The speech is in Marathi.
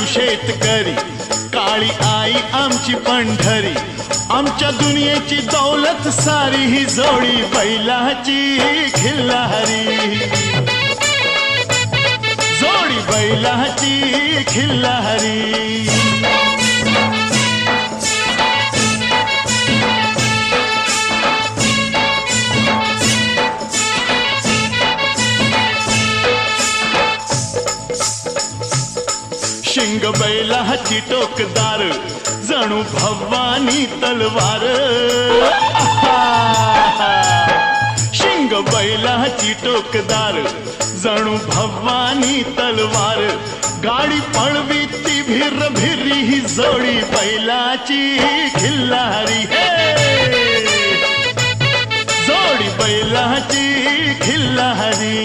शेतकरी, काळी आई आमची पंढरी, आमच्या दुनियेची दौलत सारी ही जोडी बैलाची खिल्लारी, जोडी बैलाची खिल्लारी। शिंग बैलाची टोकदार, जणू भवानी तलवार, शिंग बैलाची टोकदार, जणू भवानी तलवार, गाडी पळवी ती भिर भिरी ही जोडी बैलाची खिल्लारी, जोडी बैलाची खिल्लारी।